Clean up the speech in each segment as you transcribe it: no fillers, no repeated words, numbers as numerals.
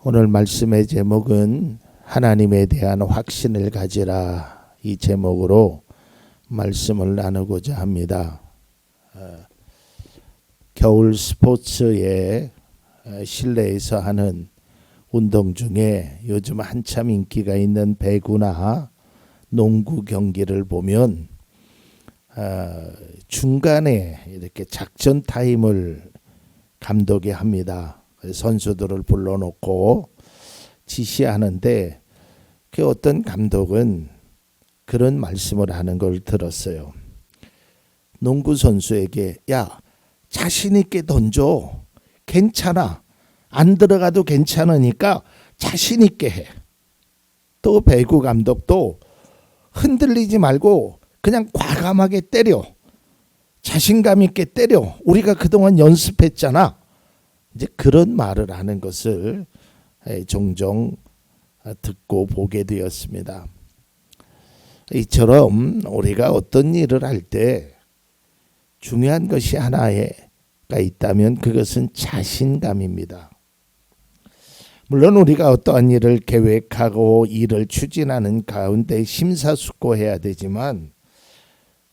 오늘 말씀의 제목은 하나님에 대한 확신을 가지라, 이 제목으로 말씀을 나누고자 합니다. 겨울 스포츠에 실내에서 하는 운동 중에 요즘 한참 인기가 있는 배구나 농구 경기를 보면 중간에 이렇게 작전 타임을 감독이 합니다. 선수들을 불러놓고 지시하는데 그 어떤 감독은 그런 말씀을 하는 걸 들었어요. 농구 선수에게 야, 자신 있게 던져. 괜찮아. 안 들어가도 괜찮으니까 자신 있게 해. 또 배구 감독도 흔들리지 말고 그냥 과감하게 때려. 자신감 있게 때려. 우리가 그동안 연습했잖아. 이제 그런 말을 하는 것을 종종 듣고 보게 되었습니다. 이처럼 우리가 어떤 일을 할 때 중요한 것이 하나가 있다면 그것은 자신감입니다. 물론 우리가 어떠한 일을 계획하고 일을 추진하는 가운데 심사숙고해야 되지만,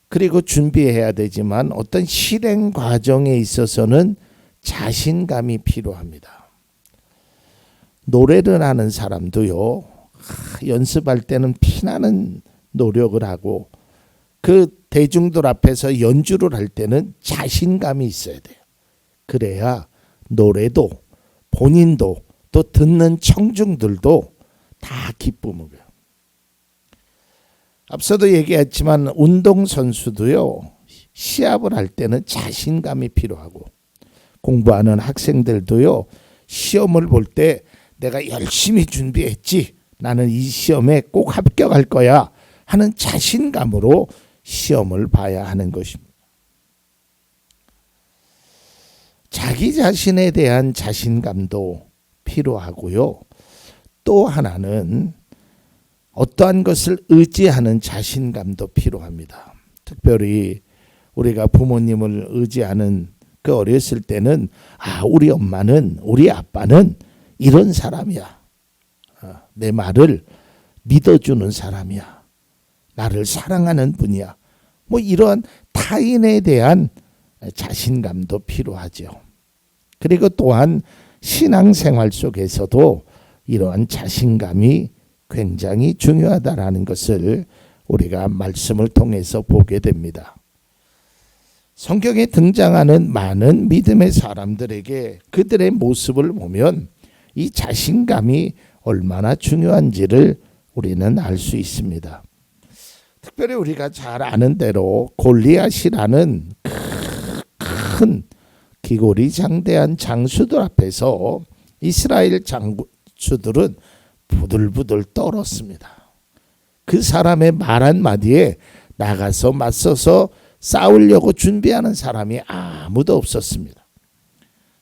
그리고 준비해야 되지만, 어떤 실행 과정에 있어서는 자신감이 필요합니다. 노래를 하는 사람도요, 연습할 때는 피나는 노력을 하고 그 대중들 앞에서 연주를 할 때는 자신감이 있어야 돼요. 그래야 노래도 본인도 또 듣는 청중들도 다 기쁨을 줘요. 앞서도 얘기했지만 운동선수도요, 시합을 할 때는 자신감이 필요하고, 공부하는 학생들도요, 시험을 볼 때 내가 열심히 준비했지, 나는 이 시험에 꼭 합격할 거야 하는 자신감으로 시험을 봐야 하는 것입니다. 자기 자신에 대한 자신감도 필요하고요. 또 하나는 어떠한 것을 의지하는 자신감도 필요합니다. 특별히 우리가 부모님을 의지하는 그 어렸을 때는 우리 엄마는, 우리 아빠는 이런 사람이야. 내 말을 믿어주는 사람이야. 나를 사랑하는 분이야. 뭐 이러한 타인에 대한 자신감도 필요하죠. 그리고 또한 신앙생활 속에서도 이러한 자신감이 굉장히 중요하다라는 것을 우리가 말씀을 통해서 보게 됩니다. 성경에 등장하는 많은 믿음의 사람들에게 그들의 모습을 보면 이 자신감이 얼마나 중요한지를 우리는 알 수 있습니다. 특별히 우리가 잘 아는 대로 골리앗이라는 큰 기골이 장대한 장수들 앞에서 이스라엘 장수들은 부들부들 떨었습니다. 그 사람의 말 한마디에 나가서 맞서서 싸우려고 준비하는 사람이 아무도 없었습니다.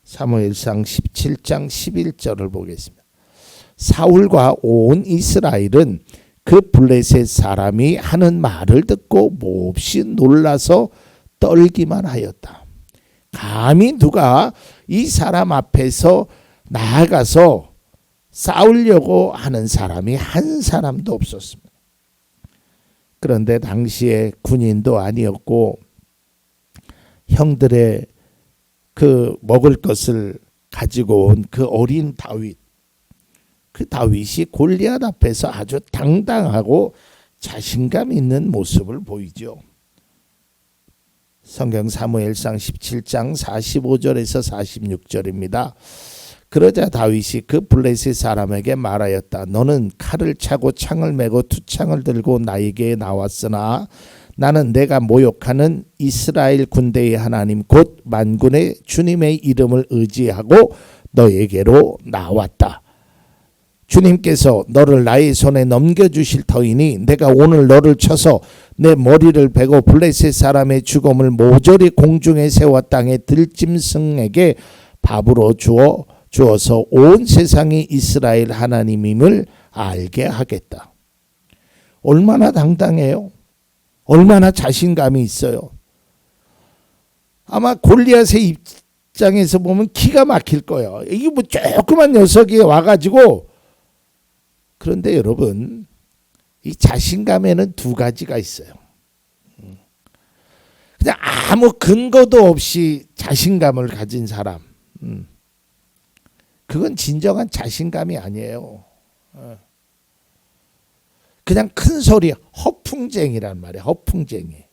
사무엘상 17장 11절을 보겠습니다. 사울과 온 이스라엘은 그 블레셋 사람이 하는 말을 듣고 몹시 놀라서 떨기만 하였다. 감히 누가 이 사람 앞에서 나아가서 싸우려고 하는 사람이 한 사람도 없었습니다. 그런데 당시에 군인도 아니었고 형들의 그 먹을 것을 가지고 온 그 어린 다윗, 그 다윗이 골리앗 앞에서 아주 당당하고 자신감 있는 모습을 보이죠. 성경 사무엘상 17장 45절에서 46절입니다. 그러자 다윗이 그 블레셋 사람에게 말하였다. 너는 칼을 차고 창을 메고 투창을 들고 나에게 나왔으나 나는 내가 모욕하는 이스라엘 군대의 하나님 곧 만군의 주님의 이름을 의지하고 너에게로 나왔다. 주님께서 너를 나의 손에 넘겨주실 터이니 내가 오늘 너를 쳐서 내 머리를 베고 블레셋 사람의 죽음을 모조리 공중에 세워 땅의 들짐승에게 밥으로 주어서 온 세상이 이스라엘 하나님임을 알게 하겠다. 얼마나 당당해요? 얼마나 자신감이 있어요? 아마 골리앗의 입장에서 보면 기가 막힐 거예요. 이게 뭐 조그만 녀석이 와가지고. 그런데 여러분, 이 자신감에는 두 가지가 있어요. 그냥 아무 근거도 없이 자신감을 가진 사람, 그건 진정한 자신감이 아니에요. 그냥 큰 소리, 허풍쟁이란 말이에요. 허풍쟁이.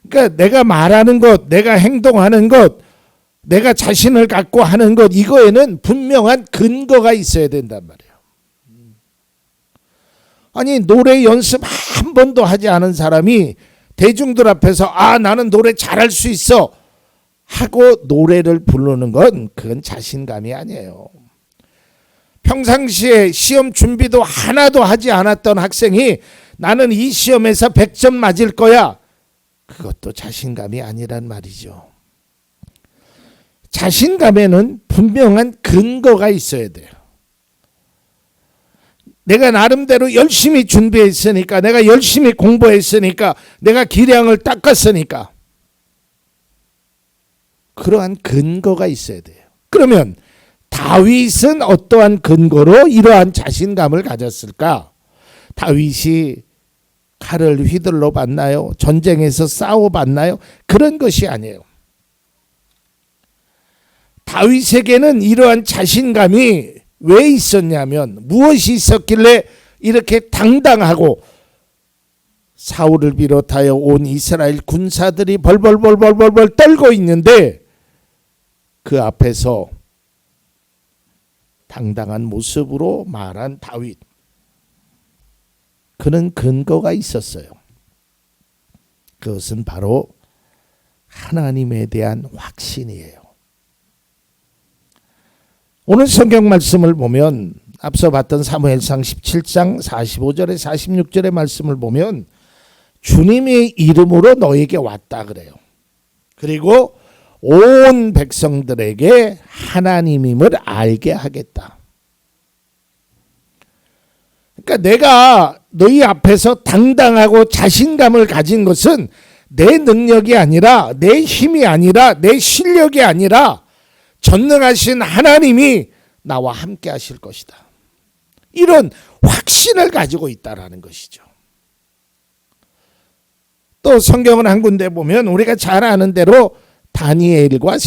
그러니까 내가 말하는 것, 내가 행동하는 것, 내가 자신을 갖고 하는 것, 이거에는 분명한 근거가 있어야 된단 말이에요. 아니, 노래 연습 한 번도 하지 않은 사람이 대중들 앞에서 나는 노래 잘할 수 있어 하고 노래를 부르는 건 그건 자신감이 아니에요. 평상시에 시험 준비도 하나도 하지 않았던 학생이 나는 이 시험에서 100점 맞을 거야. 그것도 자신감이 아니란 말이죠. 자신감에는 분명한 근거가 있어야 돼요. 내가 나름대로 열심히 준비했으니까, 내가 열심히 공부했으니까, 내가 기량을 닦았으니까, 그러한 근거가 있어야 돼요. 그러면 다윗은 어떠한 근거로 이러한 자신감을 가졌을까? 다윗이 칼을 휘둘러 봤나요? 전쟁에서 싸워 봤나요? 그런 것이 아니에요. 다윗에게는 이러한 자신감이 왜 있었냐면, 무엇이 있었길래 이렇게 당당하고 사울을 비롯하여 온 이스라엘 군사들이 벌벌 떨고 있는데 그 앞에서 당당한 모습으로 말한 다윗. 그는 근거가 있었어요. 그것은 바로 하나님에 대한 확신이에요. 오늘 성경 말씀을 보면 앞서 봤던 사무엘상 17장 45절에 46절의 말씀을 보면 주님의 이름으로 너에게 왔다 그래요. 그리고 온 백성들에게 하나님임을 알게 하겠다. 그러니까 내가 너희 앞에서 당당하고 자신감을 가진 것은 내 능력이 아니라, 내 힘이 아니라, 내 실력이 아니라 전능하신 하나님이 나와 함께 하실 것이다. 이런 확신을 가지고 있다라는 것이죠. 또 성경은 한 군데 보면 우리가 잘 아는 대로 다니엘과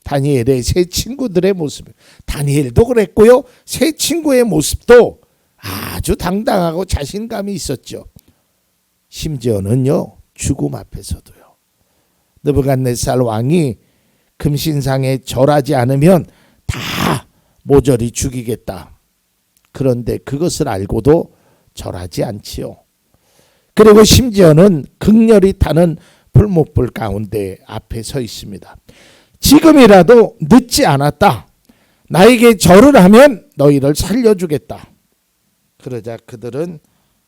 다니엘의 세 친구들의 모습, 다니엘도 그랬고요, 세 친구의 모습도 아주 당당하고 자신감이 있었죠. 심지어는요, 죽음 앞에서도요. 느부갓네살 왕이 금신상에 절하지 않으면 다 모조리 죽이겠다. 그런데 그것을 알고도 절하지 않지요. 그리고 심지어는 극렬히 타는 불못불 가운데 앞에 서 있습니다. 지금이라도 늦지 않았다. 나에게 절을 하면 너희를 살려주겠다. 그러자 그들은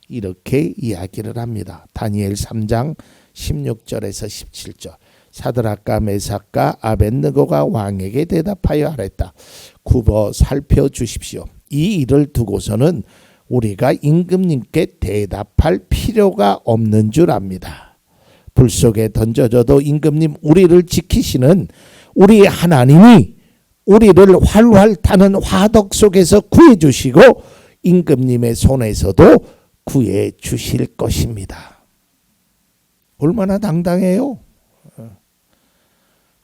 이렇게 이야기를 합니다. 다니엘 3장 16절에서 17절. 사드락과 메삭과 아벳느고가 왕에게 대답하여 아랬다. 굽어 살펴주십시오. 이 일을 두고서는 우리가 임금님께 대답할 필요가 없는 줄 압니다. 불 속에 던져져도 임금님 우리를 지키시는 우리 하나님이 우리를 활활 타는 화덕 속에서 구해주시고 임금님의 손에서도 구해주실 것입니다. 얼마나 당당해요.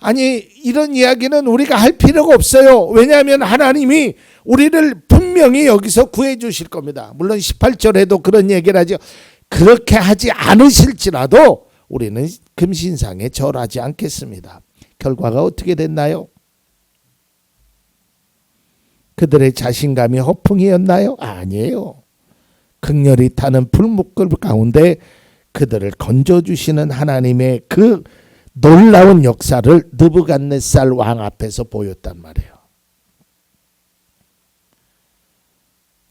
아니, 이런 이야기는 우리가 할 필요가 없어요. 왜냐하면 하나님이 우리를 분명히 여기서 구해 주실 겁니다. 물론 18절에도 그런 얘기를 하죠. 그렇게 하지 않으실지라도 우리는 금신상에 절하지 않겠습니다. 결과가 어떻게 됐나요? 그들의 자신감이 허풍이었나요? 아니에요. 극렬히 타는 불목불 가운데 그들을 건져주시는 하나님의 그 놀라운 역사를 느부갓네살 왕 앞에서 보였단 말이에요.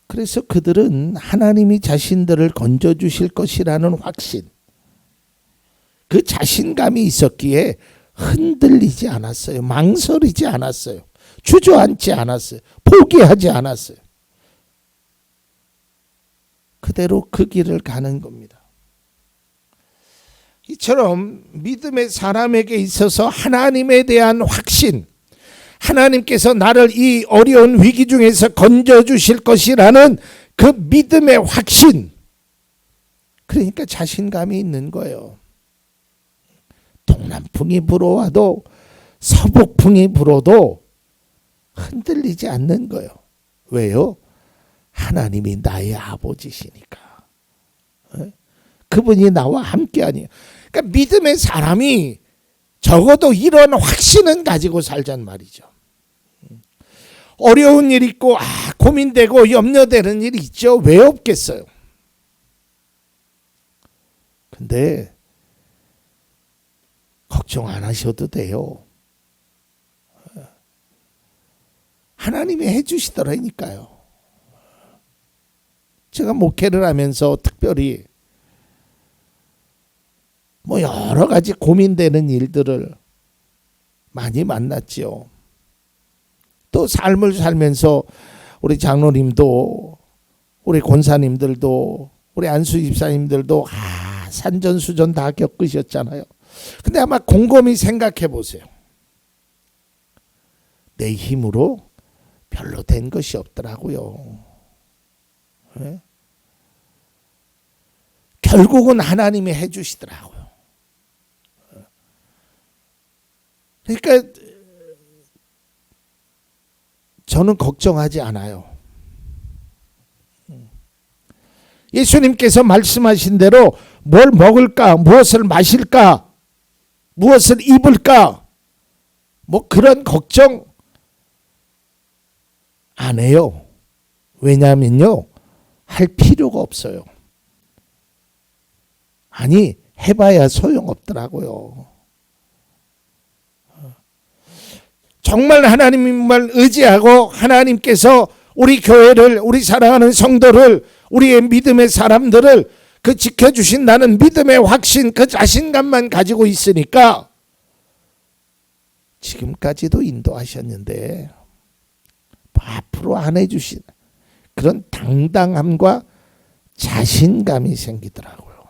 그래서 그들은 하나님이 자신들을 건져주실 것이라는 확신, 그 자신감이 있었기에 흔들리지 않았어요. 망설이지 않았어요. 주저앉지 않았어요. 포기하지 않았어요. 그대로 그 길을 가는 겁니다. 이처럼 믿음의 사람에게 있어서 하나님에 대한 확신, 하나님께서 나를 이 어려운 위기 중에서 건져주실 것이라는 그 믿음의 확신, 그러니까 자신감이 있는 거예요. 동남풍이 불어와도 서북풍이 불어도 흔들리지 않는 거예요. 왜요? 하나님이 나의 아버지시니까. 그분이 나와 함께하니. 그러니까 믿음의 사람이 적어도 이런 확신은 가지고 살잔 말이죠. 어려운 일 있고 고민되고 염려되는 일이 있죠. 왜 없겠어요? 근데 걱정 안 하셔도 돼요. 하나님이 해주시더라니까요. 제가 목회를 하면서 특별히 여러 가지 고민되는 일들을 많이 만났지요. 또 삶을 살면서 우리 장로님도, 우리 권사님들도, 우리 안수 집사님들도 산전수전 다 겪으셨잖아요. 근데 아마 곰곰이 생각해 보세요. 내 힘으로 별로 된 것이 없더라고요. 네? 결국은 하나님이 해주시더라고요. 그러니까 저는 걱정하지 않아요. 예수님께서 말씀하신 대로 뭘 먹을까, 무엇을 마실까, 무엇을 입을까, 그런 걱정 안 해요. 왜냐하면요, 할 필요가 없어요. 아니, 해봐야 소용없더라고요. 정말 하나님만 의지하고 하나님께서 우리 교회를, 우리 사랑하는 성도를, 우리의 믿음의 사람들을 그 지켜주신다는 믿음의 확신, 그 자신감만 가지고 있으니까 지금까지도 인도하셨는데 앞으로 안 해주신 그런 당당함과 자신감이 생기더라고요.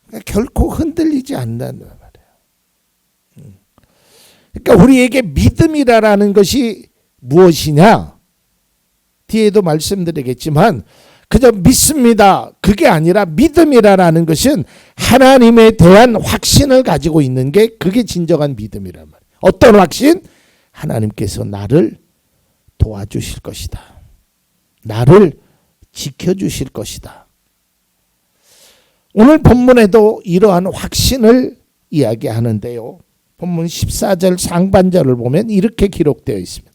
그러니까 결코 흔들리지 않는다는 말이에요. 그러니까 우리에게 믿음이라는 것이 무엇이냐? 뒤에도 말씀드리겠지만 그저 믿습니다. 그게 아니라 믿음이라는 것은 하나님에 대한 확신을 가지고 있는 게 그게 진정한 믿음이란 말이에요. 어떤 확신? 하나님께서 나를 도와주실 것이다. 나를 지켜주실 것이다. 오늘 본문에도 이러한 확신을 이야기하는데요. 본문 14절 상반절을 보면 이렇게 기록되어 있습니다.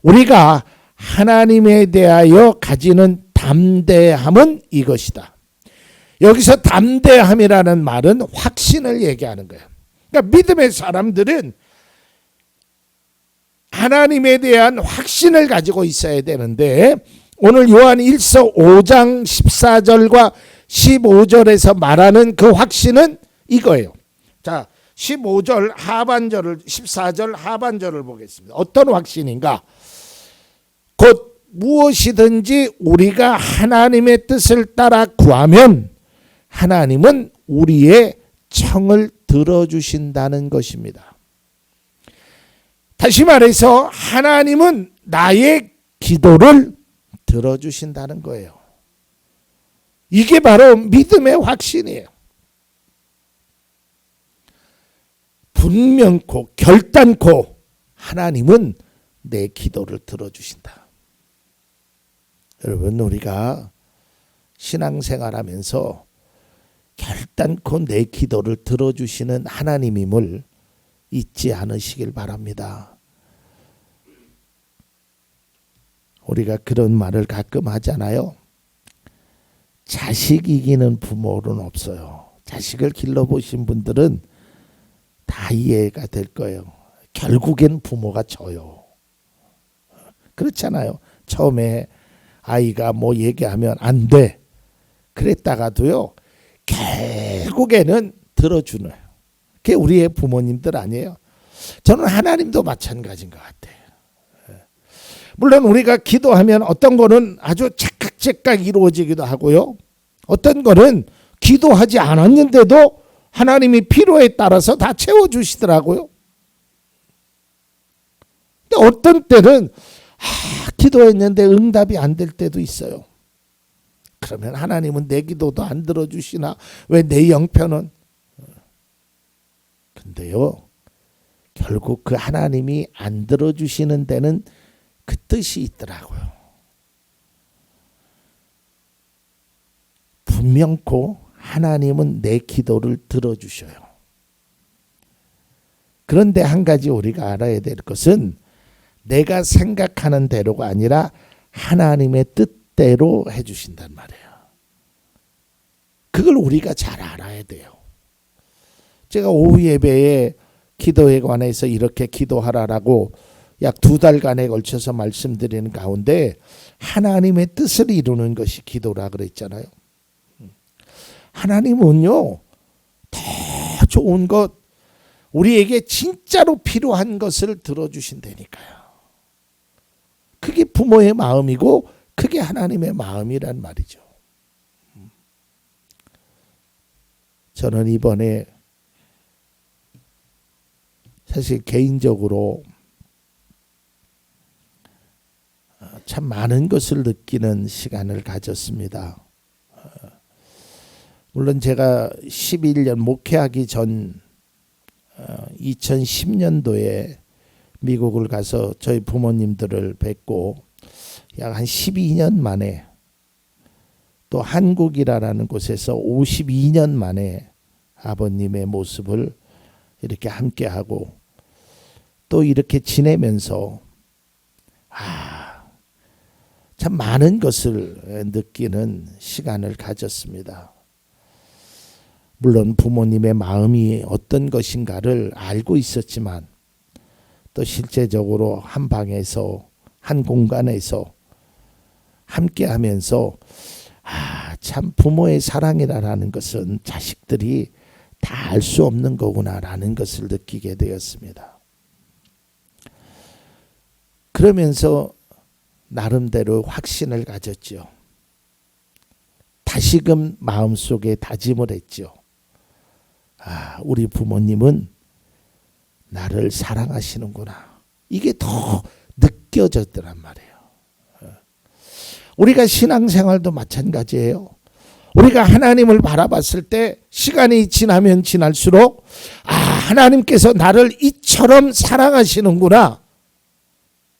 우리가 하나님에 대하여 가지는 담대함은 이것이다. 여기서 담대함이라는 말은 확신을 얘기하는 거예요. 그러니까 믿음의 사람들은 하나님에 대한 확신을 가지고 있어야 되는데 오늘 요한 1서 5장 14절과 15절에서 말하는 그 확신은 이거예요. 자, 15절 하반절을 14절 하반절을 보겠습니다. 어떤 확신인가? 곧 무엇이든지 우리가 하나님의 뜻을 따라 구하면 하나님은 우리의 청을 들어주신다는 것입니다. 다시 말해서 하나님은 나의 기도를 들어주신다는 거예요. 이게 바로 믿음의 확신이에요. 분명코 결단코 하나님은 내 기도를 들어주신다. 여러분, 우리가 신앙생활하면서 결단코 내 기도를 들어주시는 하나님임을 잊지 않으시길 바랍니다. 우리가 그런 말을 가끔 하잖아요. 자식 이기는 부모는 없어요. 자식을 길러보신 분들은 다 이해가 될 거예요. 결국엔 부모가 져요. 그렇잖아요. 처음에 아이가 뭐 얘기하면 안 돼. 그랬다가도요. 결국에는 들어주는. 그게 우리의 부모님들 아니에요. 저는 하나님도 마찬가지인 것 같아요. 물론 우리가 기도하면 어떤 거는 아주 착각착각 이루어지기도 하고요. 어떤 거는 기도하지 않았는데도 하나님이 필요에 따라서 다 채워주시더라고요. 근데 어떤 때는 기도했는데 응답이 안 될 때도 있어요. 그러면 하나님은 내 기도도 안 들어주시나? 왜 내 형편은? 근데요, 결국 그 하나님이 안 들어주시는 데는 그 뜻이 있더라고요. 분명코 하나님은 내 기도를 들어주셔요. 그런데 한 가지 우리가 알아야 될 것은 내가 생각하는 대로가 아니라 하나님의 뜻대로 해주신단 말이에요. 그걸 우리가 잘 알아야 돼요. 제가 오후 예배에 기도에 관해서 이렇게 기도하라라고 약 2달간에 걸쳐서 말씀드리는 가운데 하나님의 뜻을 이루는 것이 기도라 그랬잖아요. 하나님은요, 더 좋은 것, 우리에게 진짜로 필요한 것을 들어주신다니까요. 그게 부모의 마음이고 그게 하나님의 마음이란 말이죠. 저는 이번에 사실 개인적으로 참 많은 것을 느끼는 시간을 가졌습니다. 물론 제가 11년 목회하기 전 2010년도에 미국을 가서 저희 부모님들을 뵙고 약 한 12년 만에 또 한국이라는 곳에서 52년 만에 아버님의 모습을 이렇게 함께하고 또 이렇게 지내면서 참 많은 것을 느끼는 시간을 가졌습니다. 물론 부모님의 마음이 어떤 것인가를 알고 있었지만 또 실제적으로 한 방에서 한 공간에서 함께하면서 참 부모의 사랑이라는 것은 자식들이 다 알 수 없는 거구나라는 것을 느끼게 되었습니다. 그러면서 나름대로 확신을 가졌죠. 다시금 마음속에 다짐을 했죠. 우리 부모님은 나를 사랑하시는구나. 이게 더 느껴졌더란 말이에요. 우리가 신앙생활도 마찬가지예요. 우리가 하나님을 바라봤을 때 시간이 지나면 지날수록 하나님께서 나를 이처럼 사랑하시는구나.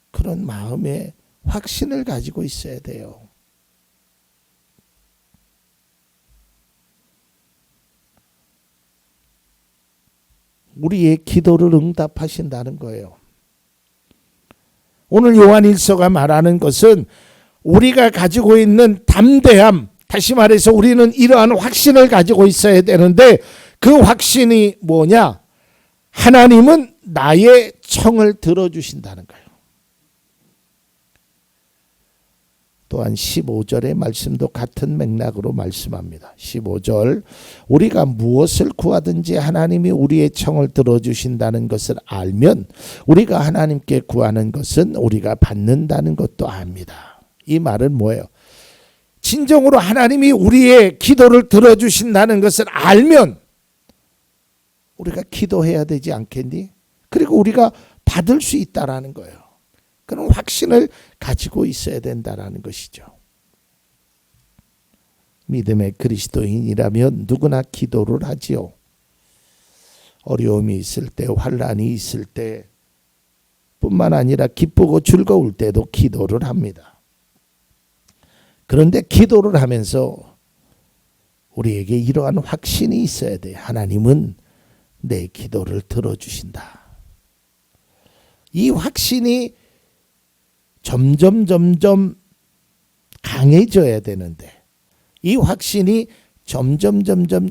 그런 마음에 확신을 가지고 있어야 돼요. 우리의 기도를 응답하신다는 거예요. 오늘 요한일서가 말하는 것은 우리가 가지고 있는 담대함, 다시 말해서 우리는 이러한 확신을 가지고 있어야 되는데 그 확신이 뭐냐? 하나님은 나의 청을 들어주신다는 거예요. 또한 15절의 말씀도 같은 맥락으로 말씀합니다. 15절, 우리가 무엇을 구하든지 하나님이 우리의 청을 들어주신다는 것을 알면 우리가 하나님께 구하는 것은 우리가 받는다는 것도 압니다. 이 말은 뭐예요? 진정으로 하나님이 우리의 기도를 들어주신다는 것을 알면 우리가 기도해야 되지 않겠니? 그리고 우리가 받을 수 있다라는 거예요. 그런 확신을 가지고 있어야 된다라는 것이죠. 믿음의 그리스도인이라면 누구나 기도를 하지요. 어려움이 있을 때, 환난이 있을 때 뿐만 아니라 기쁘고 즐거울 때도 기도를 합니다. 그런데 기도를 하면서 우리에게 이러한 확신이 있어야 돼요. 하나님은 내 기도를 들어주신다. 이 확신이 점점 강해져야 되는데 이 확신이 점점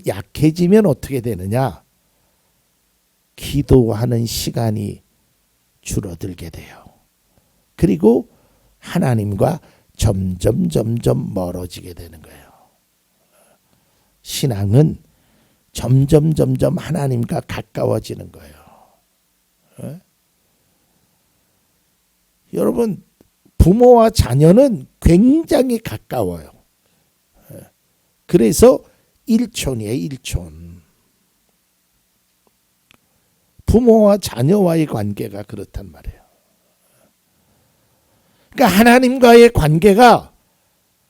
약해지면 어떻게 되느냐? 기도하는 시간이 줄어들게 돼요. 그리고 하나님과 점점 멀어지게 되는 거예요. 신앙은 점점 하나님과 가까워지는 거예요. 여러분, 부모와 자녀는 굉장히 가까워요. 그래서 일촌이에요. 일촌. 부모와 자녀와의 관계가 그렇단 말이에요. 그러니까 하나님과의 관계가,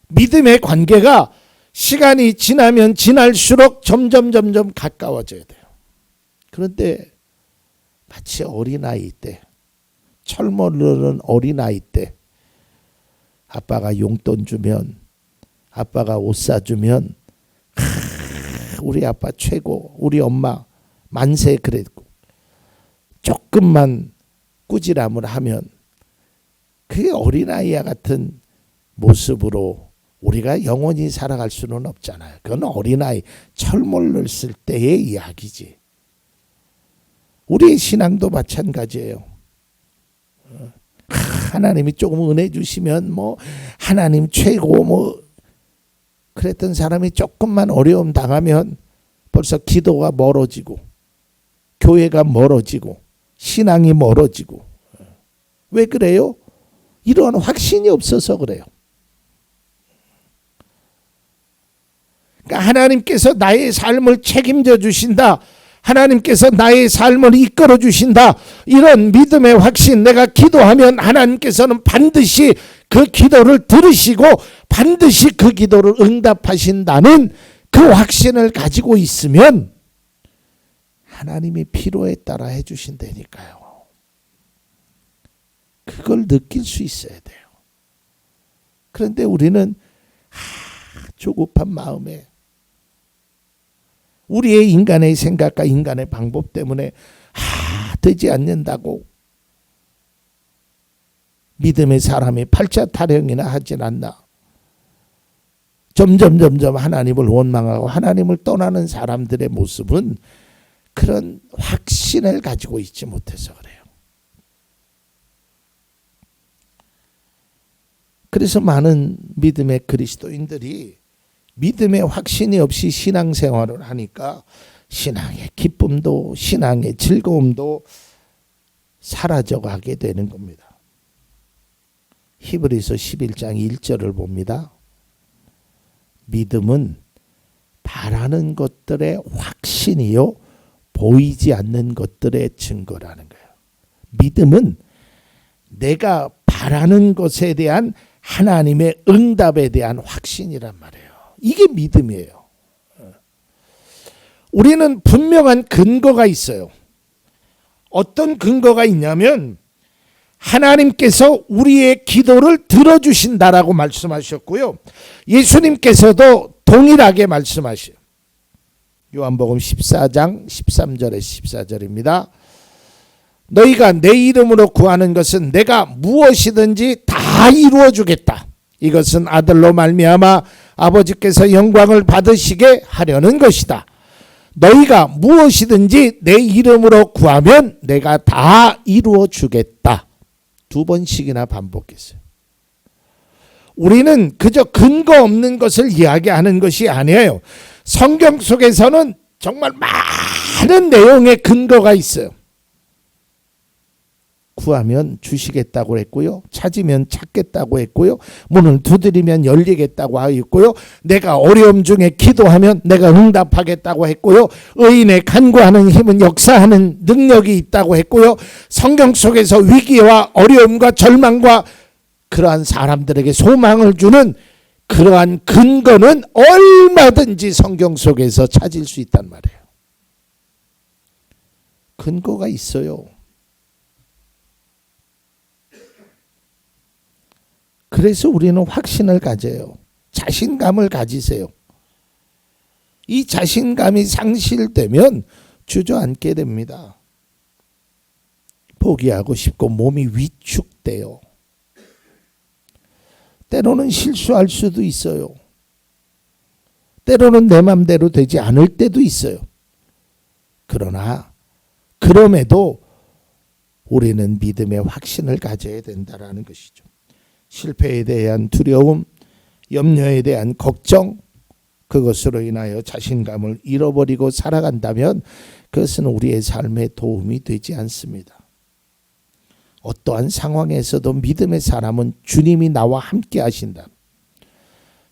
믿음의 관계가 시간이 지나면 지날수록 점점 가까워져야 돼요. 그런데 마치 어린아이 때, 철모르는 어린아이 때 아빠가 용돈 주면, 아빠가 옷 사주면 우리 아빠 최고, 우리 엄마 만세 그랬고, 조금만 꾸지람을 하면 그게 어린아이와 같은 모습으로 우리가 영원히 살아갈 수는 없잖아요. 그건 어린아이 철모르을 때의 이야기지. 우리의 신앙도 마찬가지예요. 하나님이 조금 은혜 주시면 뭐 하나님 최고 뭐 그랬던 사람이 조금만 어려움 당하면 벌써 기도가 멀어지고 교회가 멀어지고 신앙이 멀어지고. 왜 그래요? 이러한 확신이 없어서 그래요. 그러니까 하나님께서 나의 삶을 책임져 주신다, 하나님께서 나의 삶을 이끌어 주신다, 이런 믿음의 확신, 내가 기도하면 하나님께서는 반드시 그 기도를 들으시고 반드시 그 기도를 응답하신다는 그 확신을 가지고 있으면 하나님이 필요에 따라 해주신다니까요. 그걸 느낄 수 있어야 돼요. 그런데 우리는 조급한 마음에 우리의 인간의 생각과 인간의 방법 때문에 되지 않는다고 믿음의 사람이 팔자 타령이나 하진 않나. 점점 하나님을 원망하고 하나님을 떠나는 사람들의 모습은 그런 확신을 가지고 있지 못해서 그래요. 그래서 많은 믿음의 그리스도인들이 믿음의 확신이 없이 신앙생활을 하니까 신앙의 기쁨도 신앙의 즐거움도 사라져가게 되는 겁니다. 히브리서 11장 1절을 봅니다. 믿음은 바라는 것들의 확신이요 보이지 않는 것들의 증거라는 거예요. 믿음은 내가 바라는 것에 대한 하나님의 응답에 대한 확신이란 말이에요. 이게 믿음이에요. 우리는 분명한 근거가 있어요. 어떤 근거가 있냐면 하나님께서 우리의 기도를 들어주신다라고 말씀하셨고요. 예수님께서도 동일하게 말씀하셔요. 요한복음 14장 13절에 14절입니다. 너희가 내 이름으로 구하는 것은 내가 무엇이든지 다 이루어 주겠다. 이것은 아들로 말미암아 아버지께서 영광을 받으시게 하려는 것이다. 너희가 무엇이든지 내 이름으로 구하면 내가 다 이루어 주겠다. 2번씩이나 반복했어요. 우리는 그저 근거 없는 것을 이야기하는 것이 아니에요. 성경 속에서는 정말 많은 내용의 근거가 있어요. 구하면 주시겠다고 했고요. 찾으면 찾겠다고 했고요. 문을 두드리면 열리겠다고 하였고요. 내가 어려움 중에 기도하면 내가 응답하겠다고 했고요. 의인의 간구하는 힘은 역사하는 능력이 있다고 했고요. 성경 속에서 위기와 어려움과 절망과 그러한 사람들에게 소망을 주는 그러한 근거는 얼마든지 성경 속에서 찾을 수 있단 말이에요. 근거가 있어요. 그래서 우리는 확신을 가져요. 자신감을 가지세요. 이 자신감이 상실되면 주저앉게 됩니다. 포기하고 싶고 몸이 위축돼요. 때로는 실수할 수도 있어요. 때로는 내 맘대로 되지 않을 때도 있어요. 그러나 그럼에도 우리는 믿음의 확신을 가져야 된다는 것이죠. 실패에 대한 두려움, 염려에 대한 걱정, 그것으로 인하여 자신감을 잃어버리고 살아간다면 그것은 우리의 삶에 도움이 되지 않습니다. 어떠한 상황에서도 믿음의 사람은 주님이 나와 함께 하신다.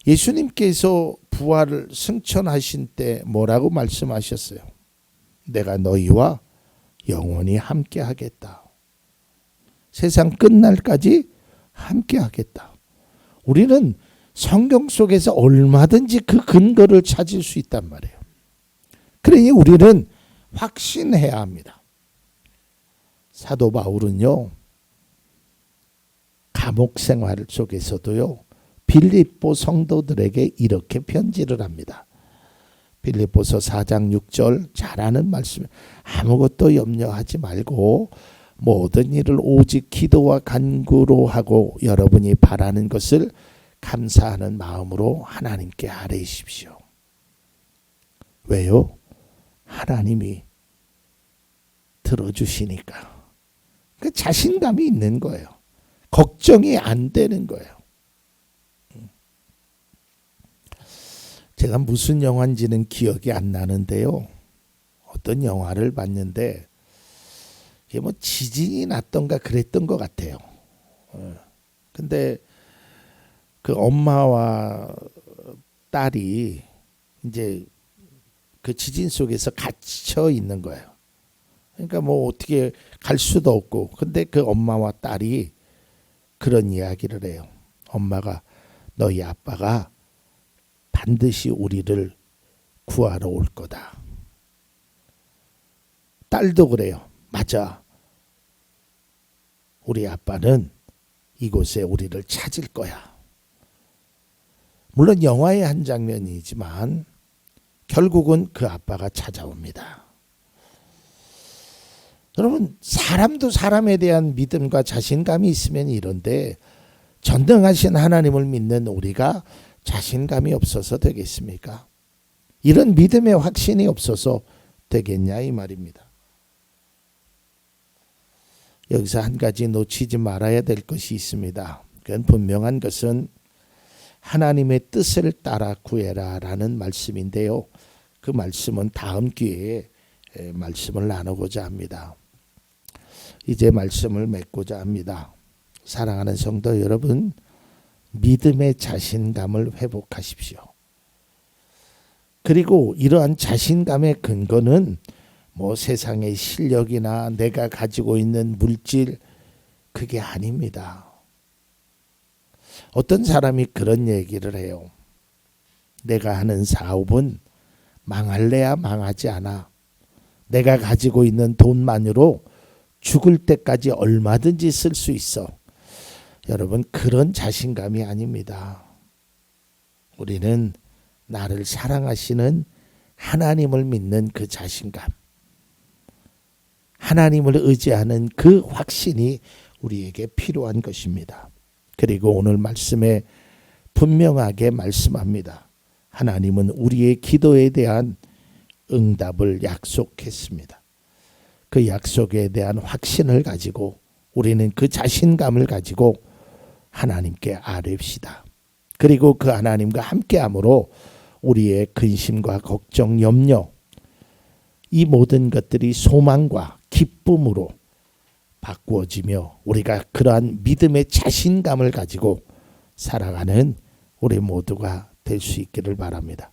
예수님께서 부활을 승천하신 때 뭐라고 말씀하셨어요? 내가 너희와 영원히 함께 하겠다. 세상 끝날까지 함께 하겠다. 우리는 성경 속에서 얼마든지 그 근거를 찾을 수 있단 말이에요. 그러니 우리는 확신해야 합니다. 사도 바울은요, 감옥 생활 속에서도요, 빌립보 성도들에게 이렇게 편지를 합니다. 빌립보서 4장 6절 잘 아는 말씀. 아무것도 염려하지 말고 모든 일을 오직 기도와 간구로 하고 여러분이 바라는 것을 감사하는 마음으로 하나님께 아뢰십시오. 왜요? 하나님이 들어주시니까. 그 자신감이 있는 거예요. 걱정이 안 되는 거예요. 제가 무슨 영화인지는 기억이 안 나는데요. 어떤 영화를 봤는데 이게 뭐 지진이 났던가 그랬던 것 같아요. 근데 그 엄마와 딸이 이제 그 지진 속에서 갇혀 있는 거예요. 그러니까 뭐 어떻게 갈 수도 없고. 근데 그 엄마와 딸이 그런 이야기를 해요. 엄마가 너희 아빠가 반드시 우리를 구하러 올 거다. 딸도 그래요. 맞아. 우리 아빠는 이곳에 우리를 찾을 거야. 물론 영화의 한 장면이지만 결국은 그 아빠가 찾아옵니다. 여러분, 사람도 사람에 대한 믿음과 자신감이 있으면 이런데 전능하신 하나님을 믿는 우리가 자신감이 없어서 되겠습니까? 이런 믿음의 확신이 없어서 되겠냐 이 말입니다. 여기서 한 가지 놓치지 말아야 될 것이 있습니다. 그건 분명한 것은 하나님의 뜻을 따라 구해라 라는 말씀인데요. 그 말씀은 다음 기회에 말씀을 나누고자 합니다. 이제 말씀을 맺고자 합니다. 사랑하는 성도 여러분, 믿음의 자신감을 회복하십시오. 그리고 이러한 자신감의 근거는 뭐 세상의 실력이나 내가 가지고 있는 물질, 그게 아닙니다. 어떤 사람이 그런 얘기를 해요. 내가 하는 사업은 망할래야 망하지 않아. 내가 가지고 있는 돈만으로 죽을 때까지 얼마든지 쓸 수 있어. 여러분, 그런 자신감이 아닙니다. 우리는 나를 사랑하시는 하나님을 믿는 그 자신감, 하나님을 의지하는 그 확신이 우리에게 필요한 것입니다. 그리고 오늘 말씀에 분명하게 말씀합니다. 하나님은 우리의 기도에 대한 응답을 약속했습니다. 그 약속에 대한 확신을 가지고 우리는 그 자신감을 가지고 하나님께 아뢰읍시다. 그리고 그 하나님과 함께함으로 우리의 근심과 걱정, 염려, 이 모든 것들이 소망과 기쁨으로 바꾸어지며 우리가 그러한 믿음의 자신감을 가지고 살아가는 우리 모두가 될 수 있기를 바랍니다.